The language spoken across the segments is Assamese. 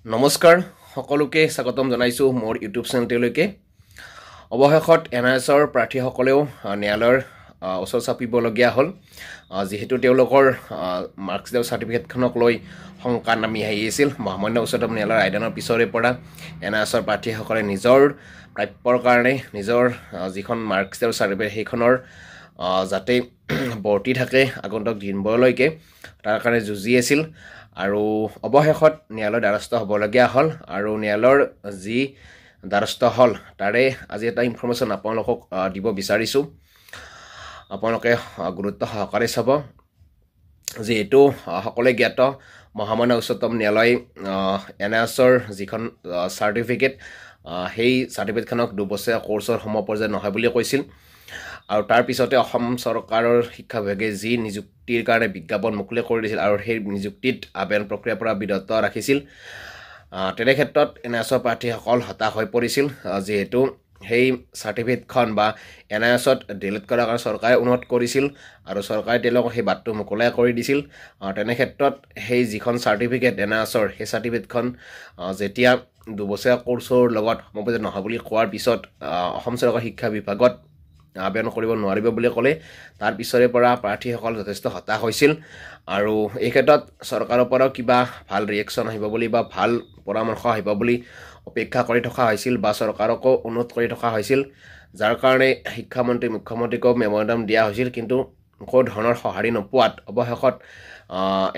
নমস্কাৰ সকলোকে স্বাগতম জনাইছো মোৰ ইউটিউব চেনেললৈকে অৱশেষত এনআইএছৰ প্ৰাৰ্থীসকলেও ন্যায়ালয়ৰ ওচৰ চাপিবলগীয়া হ'ল যেহেতু তেওঁলোকৰ মাৰ্কশ্বিট চাৰ্টিফিকেটখনক লৈ শংকা নামি আহিছিল মহামান্য উচ্চতম ন্যায়ালয়ৰ আইনৰ পিছৰে পৰা এনআইএছৰ প্ৰাৰ্থীসকলে নিজৰ প্ৰাপ্যৰ কাৰণে নিজৰ যিখন মাৰ্কশ্বিট চাৰ্টিফিকেট সেইখনৰ যাতে বৰ্তি থাকে আগন্তুক দিনবোৰলৈকে তাৰ কাৰণে যুঁজি আছিল আৰু অৱশেষত ন্যায়ালয়ৰ দ্বাৰস্থ হ'বলগীয়া হ'ল আৰু ন্যায়ালয়ৰ যি দ্বাৰস্থ হ'ল তাৰে আজি এটা ইনফৰমেশ্যন আপোনালোকক দিব বিচাৰিছোঁ আপোনালোকে গুৰুত্ব সহকাৰে চাব যিহেতু সকলোৱে জ্ঞাত মহামান্য উচ্চতম ন্যায়ালয় এনআইএছৰ যিখন চাৰ্টিফিকেট সেই চাৰ্টিফিকেটখনক 2 বছৰীয়া কোৰ্চৰ সমপৰ্যায় নহয় বুলি কৈছিল আৰু তাৰ পিছতে অসম চৰকাৰৰ শিক্ষা বিভাগে যি নিযুক্তিৰ কাৰণে বিজ্ঞাপন মুকলি কৰি দিছিল আৰু সেই নিযুক্তিত আবেদন প্ৰক্ৰিয়াৰ পৰা বিৰত ৰাখিছিল তেনে ক্ষেত্ৰত এনআইএছৰ প্ৰাৰ্থীসকল হতাশ হৈ পৰিছিল যেহেতু সেই চাৰ্টিফিকেটখন বা এনআইএছত ডিলিট কৰাৰ কাৰণে চৰকাৰে অনুৰোধ কৰিছিল আৰু চৰকাৰে তেওঁলোকক সেই বাটটো মুকলাই কৰি দিছিল তেনে ক্ষেত্ৰত সেই যিখন চাৰ্টিফিকেট এনআইএছৰ সেই চাৰ্টিফিকেটখন যেতিয়া 2 বছৰীয়া কোৰ্চৰ লগত সমপৰ্যায় নহয় বুলি কোৱাৰ পিছত অসম চৰকাৰৰ শিক্ষা বিভাগত আবেদন কৰিব নোৱাৰিব বুলি ক'লে তাৰ পিছৰে পৰা প্ৰাৰ্থীসকল যথেষ্ট হতাশ হৈছিল আৰু এই ক্ষেত্ৰত চৰকাৰৰ পৰাও কিবা ভাল ৰিয়েকশ্যন আহিব বুলি বা ভাল পৰামৰ্শ আহিব বুলি অপেক্ষা কৰি থকা হৈছিল বা চৰকাৰকো অনুৰোধ কৰি থকা হৈছিল যাৰ কাৰণে শিক্ষামন্ত্ৰী মুখ্যমন্ত্ৰীকো মেমৰেণ্ডাম দিয়া হৈছিল কিন্তু কোনো ধৰণৰ সঁহাৰি নোপোৱাত অৱশেষত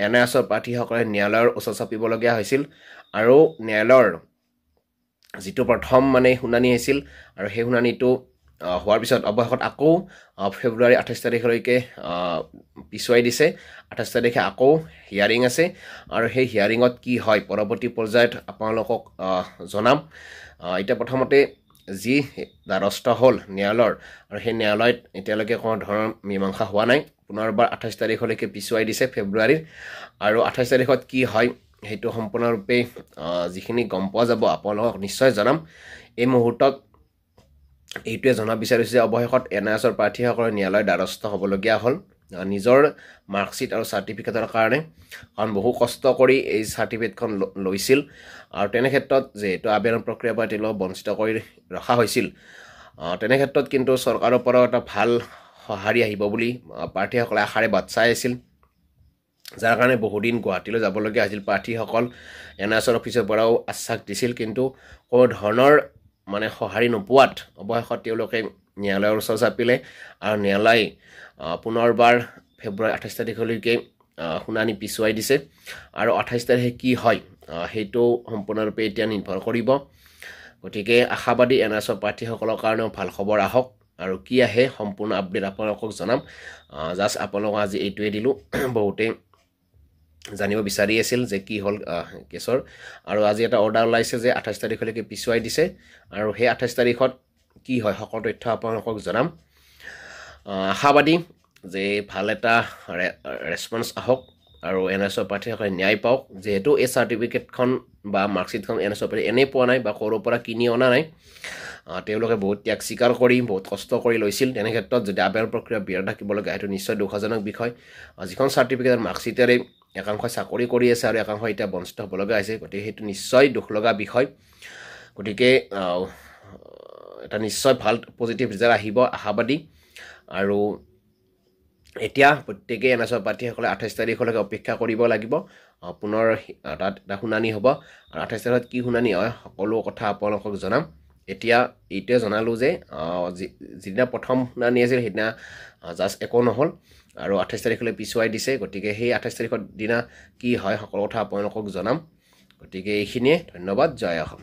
এনআইএছৰ প্ৰাৰ্থীসকলে ন্যায়ালয়ৰ ওচৰ চাপিবলগীয়া হৈছিল আৰু ন্যায়ালয়ৰ যিটো প্ৰথম শুনানি হৈছিল আৰু সেই শুনানিটো হোৱাৰ পিছত অৱশেষত আকৌ ফেব্ৰুৱাৰী 28 তাৰিখলৈকে পিছুৱাই দিছে 28 তাৰিখে আকৌ হিয়াৰিং আছে আৰু সেই হিয়াৰিঙত কি হয় পৰৱৰ্তী পৰ্যায়ত আপোনালোকক জনাম এতিয়া প্ৰথমতে যি দ্বাৰস্থ হ'ল ন্যায়ালয়ৰ আৰু সেই ন্যায়ালয়ত এতিয়ালৈকে কোনো ধৰণৰ মীমাংসা হোৱা নাই পুনৰবাৰ 28 তাৰিখলৈকে পিছুৱাই দিছে ফেব্ৰুৱাৰীৰ আৰু 28 তাৰিখত কি হয় সেইটো সম্পূৰ্ণৰূপে যিখিনি গম পোৱা যাব আপোনালোকক নিশ্চয় জনাম এই মুহূৰ্তত এইটোৱে জনাব বিচাৰিছোঁ যে অৱশেষত এনআইএছৰ প্ৰাৰ্থীসকলে ন্যায়ালয়ৰ দ্বাৰস্থ হ'বলগীয়া হ'ল নিজৰ মাৰ্কশ্বিট আৰু চাৰ্টিফিকেটৰ কাৰণে কাৰণ বহু কষ্ট কৰি এই চাৰ্টিফিকেটখন লৈছিল আৰু তেনে ক্ষেত্ৰত যিহেতু আবেদন প্ৰক্ৰিয়াৰ পৰা তেওঁলোকক বঞ্চিত কৰি ৰখা হৈছিল তেনে ক্ষেত্ৰত কিন্তু চৰকাৰৰ পৰাও এটা ভাল সঁহাৰি আহিব বুলি প্ৰাৰ্থীসকলে আশাৰে বাট চাই আছিল যাৰ কাৰণে বহুদিন গুৱাহাটীলৈ যাবলগীয়া হৈছিল প্ৰাৰ্থীসকল এনআইএছৰ অফিচৰ পৰাও আশ্বাস দিছিল কিন্তু কোনো ধৰণৰ সঁহাৰি নোপোৱাত অৱশেষত তেওঁলোকে ন্যায়ালয়ৰ ওচৰ চাপিলে আৰু ন্যায়ালয়ে পুনৰবাৰ ফেব্ৰুৱাৰী 28 তাৰিখলৈকে শুনানি পিছুৱাই দিছে আৰু 28 তাৰিখে কি হয় সেইটো সম্পূৰ্ণৰূপে এতিয়া নিৰ্ভৰ কৰিব গতিকে আশাবাদী এনআইএছৰ প্ৰাৰ্থীসকলৰ কাৰণেও ভাল খবৰ আহক আৰু কি আহে সম্পূৰ্ণ আপডেট আপোনালোকক জনাম জাষ্ট আপোনালোকক আজি এইটোৱে দিলোঁ বহুতে জানিব বিচাৰি আছিল যে কি হ'ল কেছৰ আৰু আজি এটা অৰ্ডাৰ ওলাইছে যে 28 তাৰিখলৈকে পিছুৱাই দিছে আৰু সেই 28 তাৰিখত কি হয় সকলো তথ্য আপোনালোকক জনাম আশাবাদী যে ভাল এটা ৰেছপন্স আহক আৰু এনআইএছৰ প্ৰাৰ্থীসকলে ন্যায় পাওক যেহেতু এই চাৰ্টিফিকেটখন বা মাৰ্কশ্বিটখন এনআইএছৰ প্ৰাৰ্থী এনেই পোৱা নাই বা ক'ৰ পৰা কিনি অনা নাই তেওঁলোকে বহুত ত্যাগ স্বীকাৰ কৰি বহুত কষ্ট কৰি লৈছিল তেনে ক্ষেত্ৰত যদি আবেদন প্ৰক্ৰিয়া বিৰত থাকিবলগীয়া সেইটো নিশ্চয় দুখজনক বিষয় যিখন চাৰ্টিফিকেট মাৰ্কশ্বিটেৰে একাংশই চাকৰি কৰি আছে আৰু একাংশ এতিয়া বঞ্চিত হ'বলগীয়া হৈছে গতিকে সেইটো নিশ্চয় দুখ লগা বিষয় গতিকে এটা নিশ্চয় ভাল পজিটিভ ৰিজাল্ট আহিব আশাবাদী আৰু এতিয়া প্ৰত্যেকেই এনআইএছৰ প্ৰাৰ্থীসকলে 28 তাৰিখলৈকে অপেক্ষা কৰিব লাগিব পুনৰ তাত এটা শুনানি হ'ব আৰু 28 তাৰিখত কি শুনানি হয় সকলো কথা আপোনালোকক জনাম এতিয়া এইটোৱে জনালোঁ যে যিদিনা প্ৰথম শুনানি আছিল সেইদিনা জাষ্ট একো নহ'ল আৰু 28 তাৰিখলৈ পিছুৱাই দিছে গতিকে সেই 28 তাৰিখৰ দিনা কি হয় সকলো কথা আপোনালোকক জনাম গতিকে এইখিনিয়ে ধন্যবাদ জয় অসম।